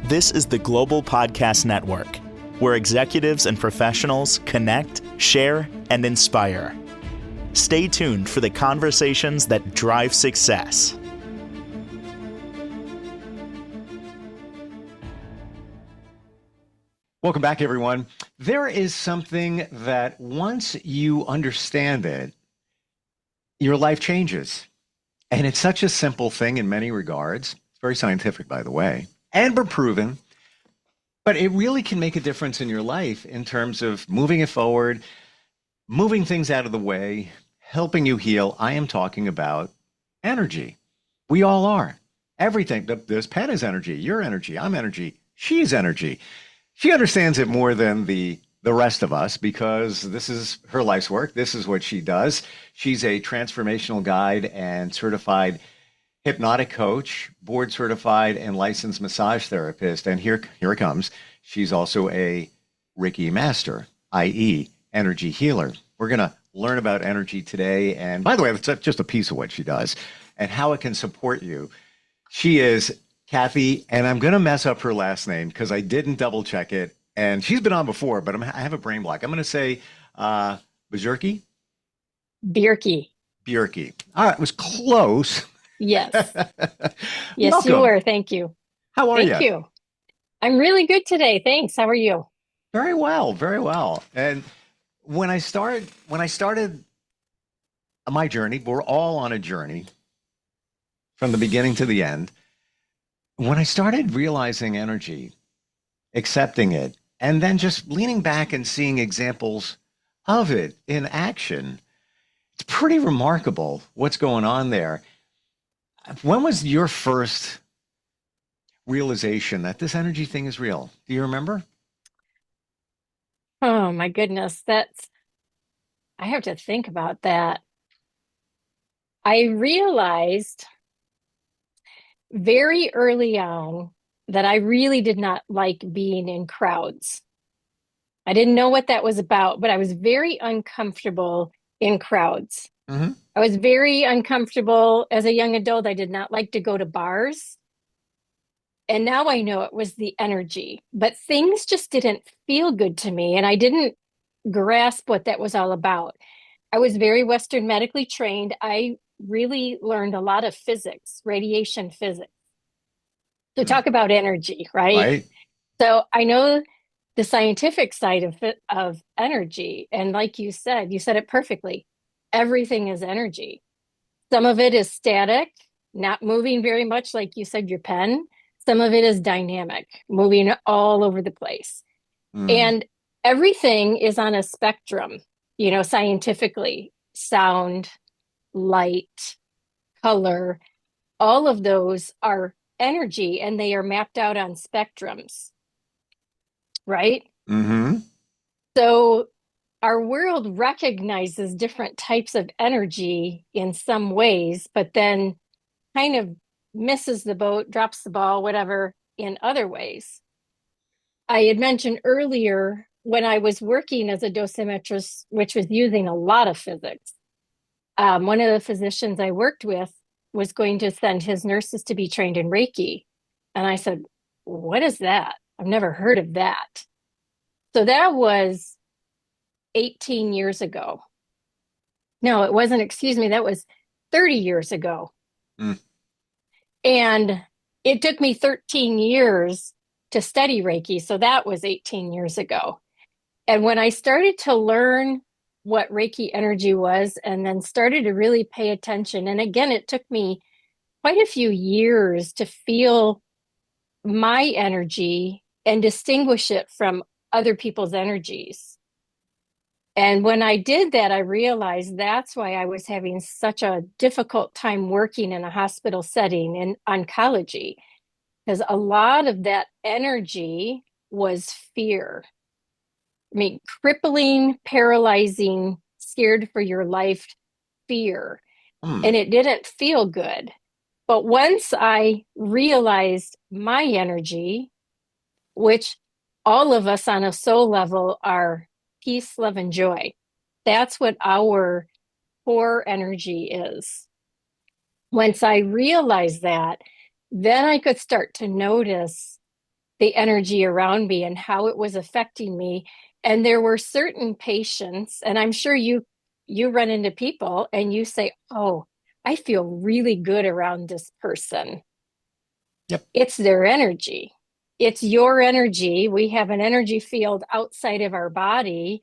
This is the Global Podcast Network, where executives and professionals connect, share, and inspire. Stay tuned for the conversations that drive success. Welcome back, everyone. There is something that once you understand it, your life changes. And it's such a simple thing in many regards. It's very scientific, by the way, and we're proven. But it really can make a difference in your life in terms of moving it forward, moving things out of the way, helping you heal. I am talking about energy. We all are. Everything. This pen is energy. You're energy. I'm energy. She's energy. She understands it more than the rest of us because this is her life's work. This is what she does. She's a transformational guide and certified hypnotic coach, board certified and licensed massage therapist. And here it comes. She's also a Reiki master, i.e. energy healer. We're going to learn about energy today. And by the way, that's just a piece of what she does and how it can support you. She is Kathy, and I'm going to mess up her last name because I didn't double check it. And she's been on before, but I have a brain block. I'm going to say Bjerke? Bjerke. Bjerke. All right, it was close. Yes. Yes, Welcome. you were. Thank you. How are you? Thank you. I'm really good today. Thanks. How are you? Very well, very well. And when I started my journey, we're all on a journey from the beginning to the end. When I started realizing energy, accepting it, and then just leaning back and seeing examples of it in action, it's pretty remarkable what's going on there. When was your first realization that this energy thing is real? Do you remember? Oh my goodness. I have to think about that. I realized very early on that I really did not like being in crowds. I didn't know what that was about, but I was very uncomfortable in crowds. Mm-hmm. I was very uncomfortable as a young adult. I did not like to go to bars. And now I know it was the energy, but things just didn't feel good to me. And I didn't grasp what that was all about. I was very Western medically trained. I really learned a lot of physics, radiation physics. So talk about energy, right? Right. So I know the scientific side of energy. And like you said it perfectly. Everything is energy. Some of it is static, not moving very much, like you said, your pen. Some of it is dynamic, moving all over the place. And everything is on a spectrum, scientifically, sound, light, color, all of those are energy and they are mapped out on spectrums, right? Mm-hmm. So our world recognizes different types of energy in some ways, but then kind of misses the boat, drops the ball, whatever, in other ways. I had mentioned earlier when I was working as a dosimetrist, which was using a lot of physics, one of the physicians I worked with was going to send his nurses to be trained in Reiki. And I said, what is that? I've never heard of that. So that was 18 years ago. No, it wasn't, excuse me, that was 30 years ago. And it took me 13 years to study Reiki. So that was 18 years ago. And when I started to learn what Reiki energy was and then started to really pay attention, and again, it took me quite a few years to feel my energy and distinguish it from other people's energies. And when I did that, I realized that's why I was having such a difficult time working in a hospital setting in oncology, because a lot of that energy was fear. I mean, crippling, paralyzing, scared for your life fear. And it didn't feel good. But once I realized my energy, which all of us on a soul level are peace, love, and joy. That's what our core energy is. Once I realized that, then I could start to notice the energy around me and how it was affecting me. And there were certain patients, and I'm sure you run into people and you say, "Oh, I feel really good around this person." Yep. It's their energy. It's your energy. We have an energy field outside of our body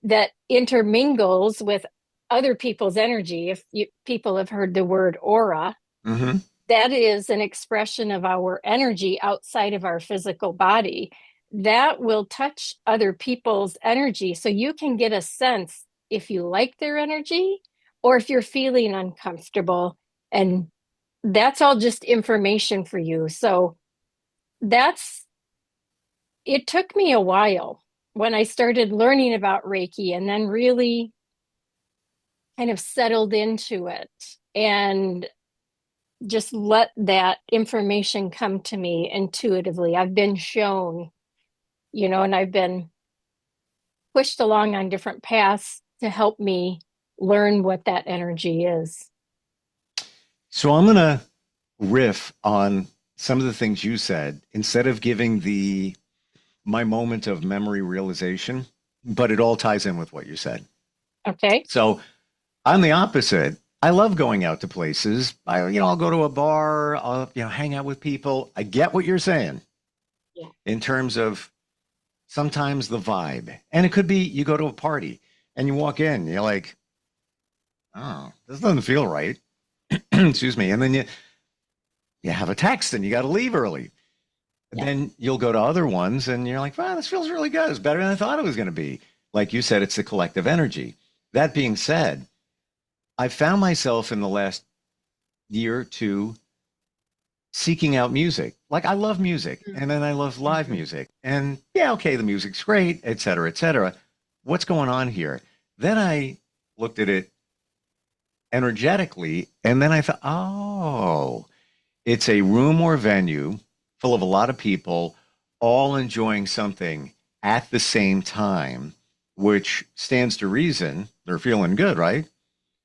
that intermingles with other people's energy. If people have heard the word aura, Mm-hmm. that is an expression of our energy outside of our physical body that will touch other people's energy. So you can get a sense if you like their energy or if you're feeling uncomfortable. And that's all just information for you. So that's, it took me a while when I started learning about Reiki and then really kind of settled into it and just let that information come to me intuitively. I've been shown, and I've been pushed along on different paths to help me learn what that energy is. So I'm going to riff on some of the things you said instead of giving my moment of memory realization, but it all ties in with what you said. Okay. So I'm the opposite. I love going out to places. I'll go to a bar, I'll, hang out with people. I get what you're saying Yeah. in terms of sometimes the vibe. And it could be you go to a party and you walk in, you're like, oh, this doesn't feel right. Excuse me. And then you have a text and you got to leave early. Yeah. Then you'll go to other ones and you're like, wow, this feels really good. It's better than I thought it was going to be. Like you said, it's the collective energy. That being said, I found myself in the last year or two seeking out music. Like I love music and then I love live music. And yeah, okay, the music's great, et cetera, et cetera. What's going on here? Then I looked at it energetically and then I thought, oh, it's a room or venue full of a lot of people all enjoying something at the same time, which stands to reason they're feeling good, right?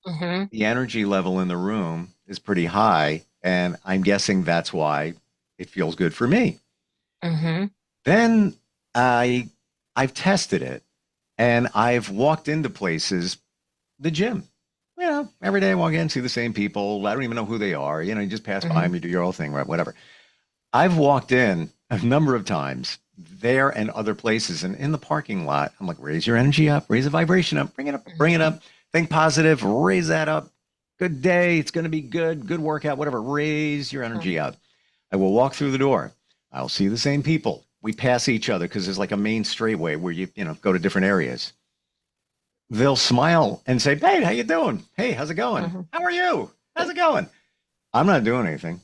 Mm-hmm. The energy level in the room is pretty high, and I'm guessing that's why it feels good for me. Mm-hmm. Then I've tested it, and I've walked into places, the gym. Every day I walk in, see the same people. I don't even know who they are. You just pass by them, you do your own thing, right? Whatever. I've walked in a number of times there and other places, and in the parking lot, I'm like, raise your energy up, raise the vibration up, bring it up, bring it up. Think positive, raise that up. Good day. It's going to be good. Good workout, whatever. Raise your energy up. I will walk through the door. I'll see the same people. We pass each other because there's like a main straightway where you go to different areas. They'll smile and say, "Hey, how you doing? Hey, how's it going? How are you? How's it going?" I'm not doing anything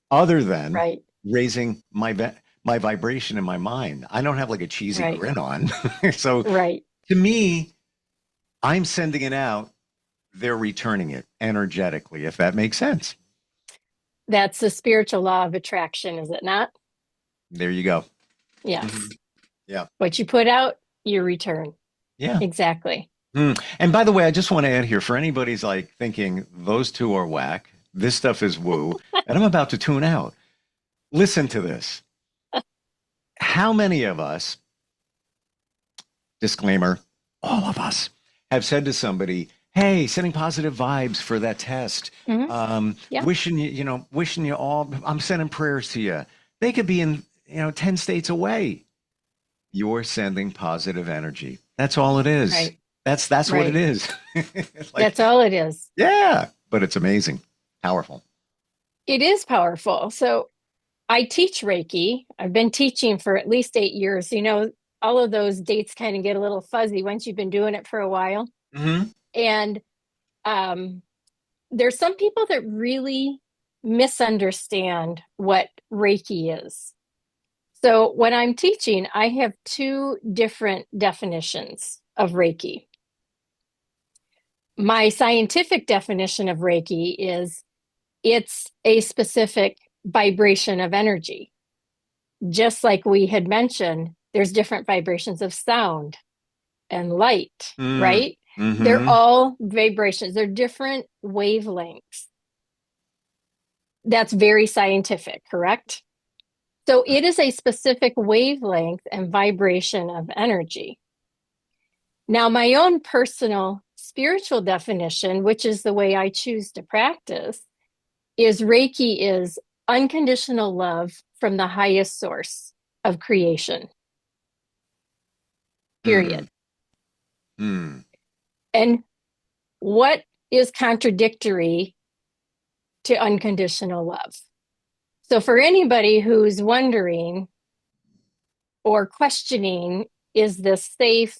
other than Right. raising my vibration in my mind. I don't have like a cheesy Right. grin on. So Right. to me, I'm sending it out. They're returning it energetically, if that makes sense. That's the spiritual law of attraction, is it not? There you go. Yes. Mhm. Yeah. What you put out, you return. Yeah. Exactly. And by the way, I just want to add here for anybody's like thinking those two are whack, this stuff is woo, and I'm about to tune out. Listen to this. How many of us, disclaimer, all of us, have said to somebody, hey, sending positive vibes for that test. Yeah. Wishing you all, I'm sending prayers to you. They could be in, 10 states away. You're sending positive energy. That's all it is. Right. That's what it is. It's like, That's all it is. yeah, but it's amazing. Powerful. It is powerful. So I teach Reiki. I've been teaching for at least 8 years. All of those dates kind of get a little fuzzy once you've been doing it for a while. Mm-hmm. And there's some people that really misunderstand what Reiki is. So when I'm teaching, I have two different definitions of Reiki. My scientific definition of Reiki is it's a specific vibration of energy. Just like we had mentioned, there's different vibrations of sound and light, right? Mm-hmm. They're all vibrations. They're different wavelengths. That's very scientific, correct? So it is a specific wavelength and vibration of energy. Now, my own personal spiritual definition, which is the way I choose to practice, is Reiki is unconditional love from the highest source of creation. Period. And what is contradictory to unconditional love? So for anybody who's wondering or questioning, is this safe?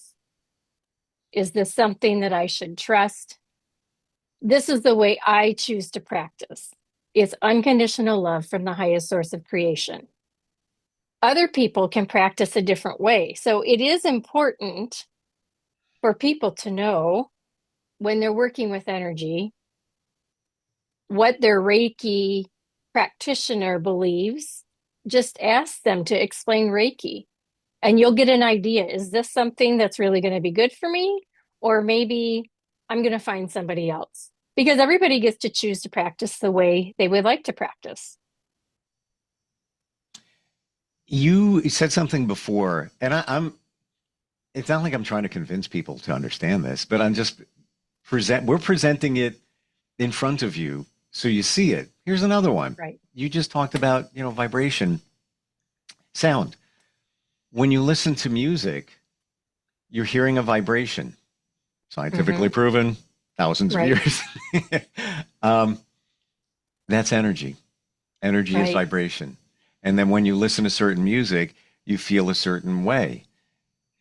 Is this something that I should trust? This is the way I choose to practice. It's unconditional love from the highest source of creation. Other people can practice a different way. So it is important for people to know when they're working with energy what their Reiki practitioner believes. Just ask them to explain Reiki, and you'll get an idea. Is this something that's really going to be good for me? Or maybe I'm going to find somebody else, because everybody gets to choose to practice the way they would like to practice. You said something before, and it's not like I'm trying to convince people to understand this, but we're presenting it in front of you so you see it. Here's another one. Right. You just talked about, vibration, sound. When you listen to music, you're hearing a vibration. Scientifically proven, thousands of years. That's energy. Energy is vibration. And then when you listen to certain music, you feel a certain way.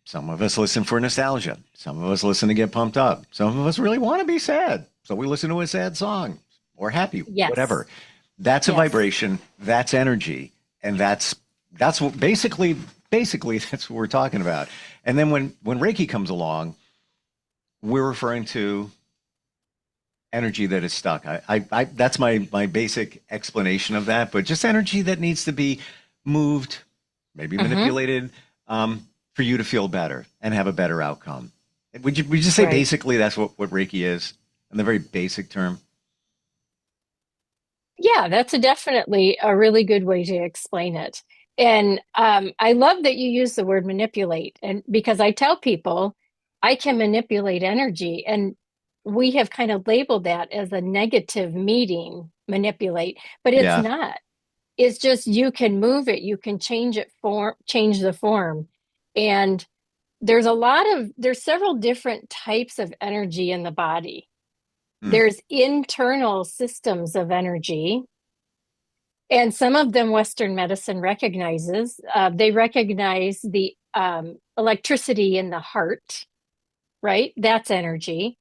Some of us listen for nostalgia. Some of us listen to get pumped up. Some of us really want to be sad. So we listen to a sad song or happy, whatever. That's a vibration. That's energy. And that's what basically that's what we're talking about. And then when Reiki comes along, we're referring to energy that is stuck. That's my basic explanation of that, but just energy that needs to be moved, maybe manipulated, for you to feel better and have a better outcome. Would you just say basically that's what Reiki is in the very basic term? Yeah, that's definitely a really good way to explain it. And I love that you use the word manipulate, and because I tell people I can manipulate energy, and we have kind of labeled that as a negative meaning, manipulate, but it's not. It's just you can move it, you can change the form. And there's several different types of energy in the body. There's internal systems of energy, and some of them Western medicine recognizes. They recognize the electricity in the heart, right? That's energy.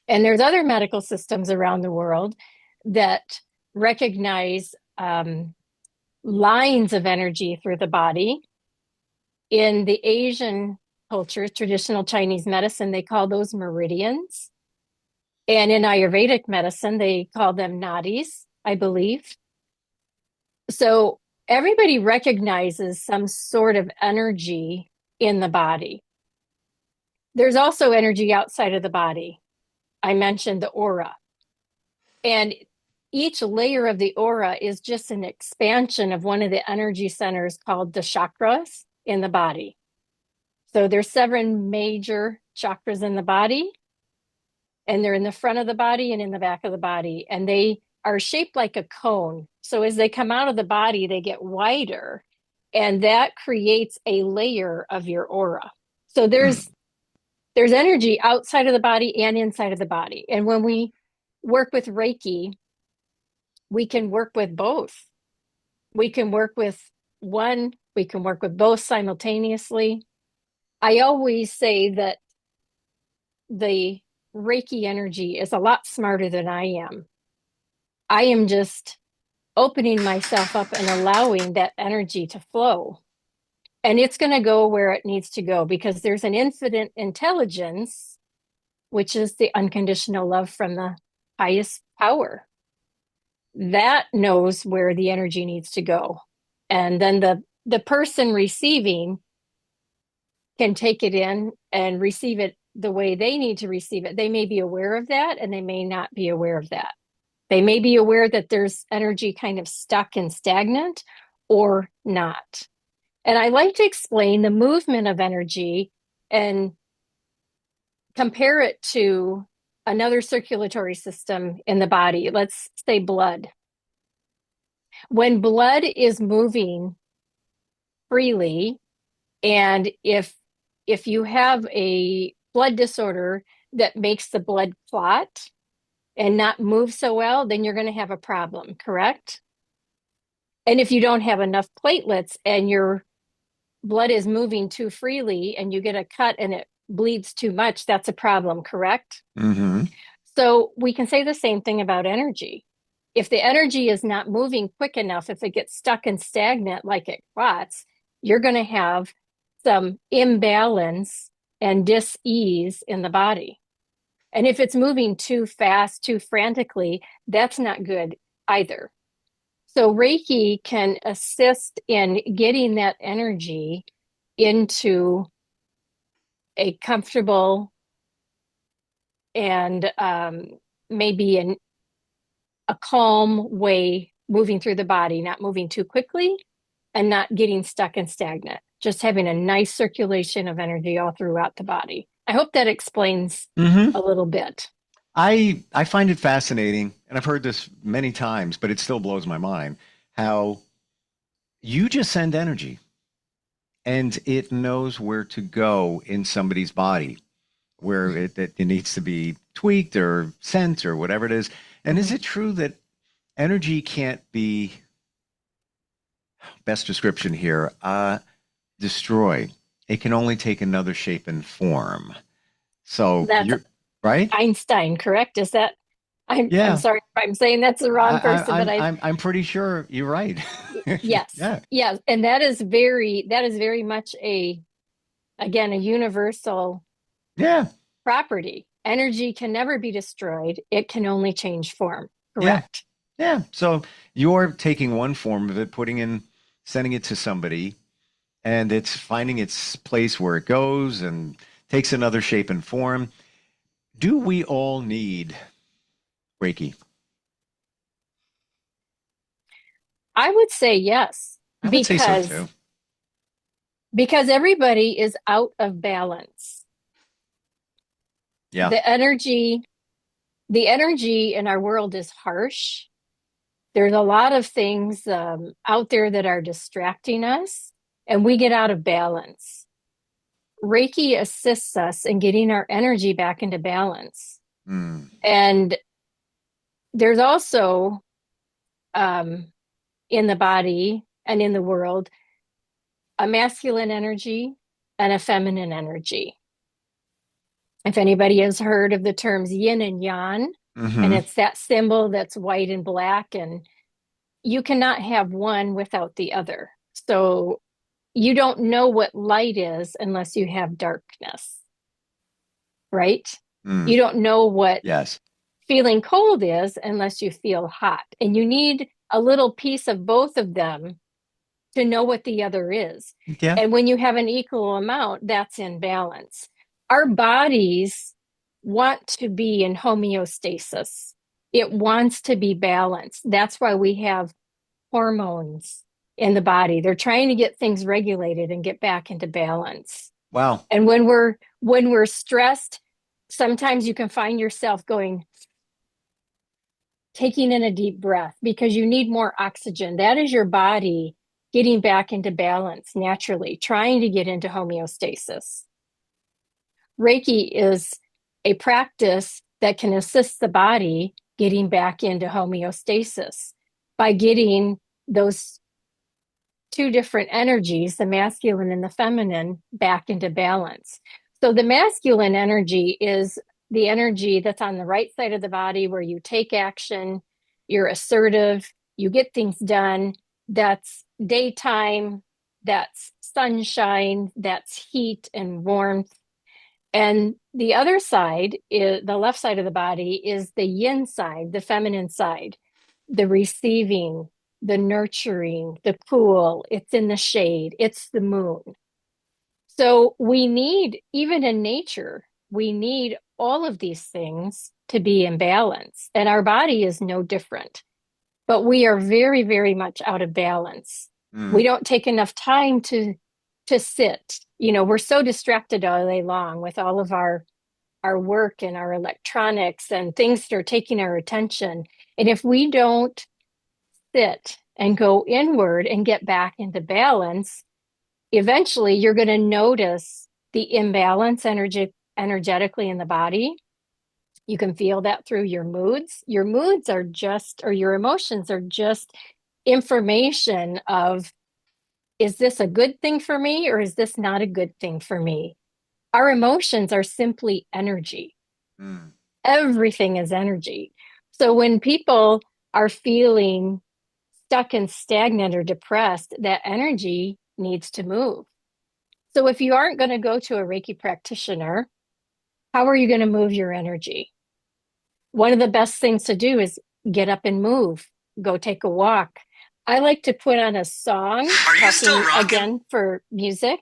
And there's other medical systems around the world that recognize lines of energy through the body. In the Asian culture, traditional Chinese medicine, they call those meridians. And in Ayurvedic medicine, they call them nadis, I believe. So everybody recognizes some sort of energy in the body. There's also energy outside of the body. I mentioned the aura. And each layer of the aura is just an expansion of one of the energy centers called the chakras in the body. So there's 7 major chakras in the body, and they're in the front of the body and in the back of the body, and they are shaped like a cone. So as they come out of the body, they get wider, and that creates a layer of your aura. So there's energy outside of the body and inside of the body. And when we work with Reiki, we can work with both. We can work with one, we can work with both simultaneously. I always say that the Reiki energy is a lot smarter than I am. I am just opening myself up and allowing that energy to flow. And it's going to go where it needs to go, because there's an infinite intelligence, which is the unconditional love from the highest power, that knows where the energy needs to go. And then the person receiving can take it in and receive it the way they need to receive it. They may be aware of that, and they may not be aware of that. They may be aware that there's energy kind of stuck and stagnant, or not. And I like to explain the movement of energy and compare it to another circulatory system in the body. Let's say blood. When blood is moving freely, and if you have a blood disorder that makes the blood clot and not move so well, then you're going to have a problem, correct? And if you don't have enough platelets and your blood is moving too freely and you get a cut and it bleeds too much, that's a problem, correct? Mm-hmm. So we can say the same thing about energy. If the energy is not moving quick enough, if it gets stuck and stagnant like it clots, you're going to have some imbalance and dis-ease in the body. And if it's moving too fast, too frantically, that's not good either. So Reiki can assist in getting that energy into a comfortable and maybe a calm way moving through the body, not moving too quickly and not getting stuck and stagnant, just having a nice circulation of energy all throughout the body. I hope that explains Mm-hmm. a little bit. I find it fascinating, and I've heard this many times, but it still blows my mind how you just send energy and it knows where to go in somebody's body, where it needs to be tweaked or sent or whatever it is. And is Mhm. it true that energy can't be, best description here, destroyed? It can only take another shape and form. So That's you're right? Einstein, correct? Is that I'm Yeah. sorry if I'm saying that's the wrong person, but I'm pretty sure you're right. yes. Yeah. Yes. And that is very much again, a universal Yeah. property. Energy can never be destroyed. It can only change form. Yeah. Correct. Yeah. So you're taking one form of it, sending it to somebody, and it's finding its place where it goes and takes another shape and form. Do we all need Reiki? I would say yes, I would say so because too. everybody is out of balance. Yeah. The energy, the energy in our world is harsh. There's a lot of things out there that are distracting us, and we get out of balance. Reiki assists us in getting our energy back into balance. Mm. And there's also um, in the body and in the world a masculine energy and a feminine energy. If anybody has heard of the terms yin and yang, and Hmm. it's that symbol that's white and black, and you cannot have one without the other. So you don't know what light is unless you have darkness, right? Mm. You don't know what Yes. feeling cold is unless you feel hot. And you need a little piece of both of them to know what the other is. Yeah. And when you have an equal amount, that's in balance. Our bodies want to be in homeostasis. It wants to be balanced. That's why we have hormones in the body. They're trying to get things regulated and get back into balance. Wow. And when we're stressed, sometimes you can find yourself going taking in a deep breath because you need more oxygen. That is your body getting back into balance naturally, trying to get into homeostasis. Reiki is a practice that can assist the body getting back into homeostasis by getting those two different energies, the masculine and the feminine, back into balance. So the masculine energy is the energy that's on the right side of the body where you take action, you're assertive, you get things done. That's daytime, that's sunshine, that's heat and warmth. And the other side, is the left side of the body, is the yin side, the feminine side, the receiving, the nurturing, the cool, it's in the shade, it's the moon. So we need, even in nature, we need all of these things to be in balance. And our body is no different. But we are very, very much out of balance We don't take enough time to sit. We're so distracted all day long with all of our work and our electronics and things that are taking our attention. And if we don't sit and go inward and get back into balance, eventually you're going to notice the imbalance energetically in the body. You can feel that through your moods. Your moods are just, or your emotions are just information of, is this a good thing for me or is this not a good thing for me? Our emotions are simply energy. Everything is energy. So when people are feeling stuck and stagnant or depressed, that energy needs to move. So if you aren't going to go to a Reiki practitioner, how are you going to move your energy? One of the best things to do is get up and move, go take a walk. I like to put on a song. Are you still rocking? Again, for music,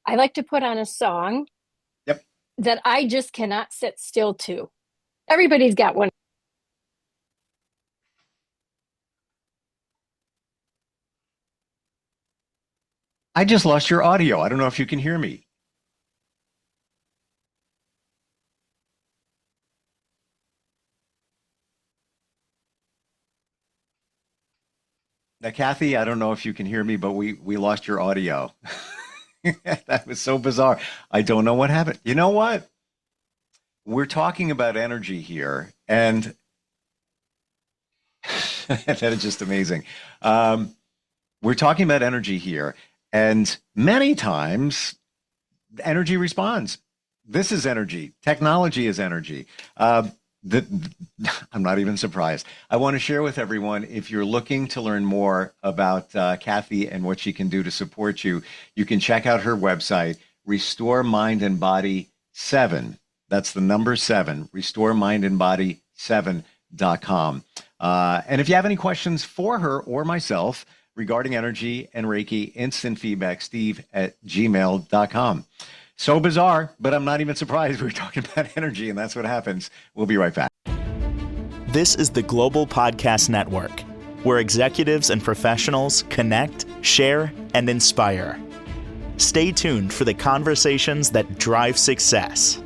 I like to put on a song that I just cannot sit still to. Everybody's got one. I just lost your audio. I don't know if you can hear me. Now, Kathy, I don't know if you can hear me, but we lost your audio. That was so bizarre. I don't know what happened. You know what? We're talking about energy here, and that is just amazing. We're talking about energy here, and many times energy responds. This is energy. Technology is energy. I'm not even surprised. I want to share with everyone, if you're looking to learn more about Kathy and what she can do to support you, you can check out her website, Restore Mind and Body 7. That's the number 7, restoremindandbody7.com. And if you have any questions for her or myself regarding energy and Reiki, instant feedback, steve@gmail.com. So bizarre, but I'm not even surprised. We're talking about energy, and that's what happens. We'll be right back. This is the Global Podcast Network, where executives and professionals connect, share, and inspire. Stay tuned for the conversations that drive success.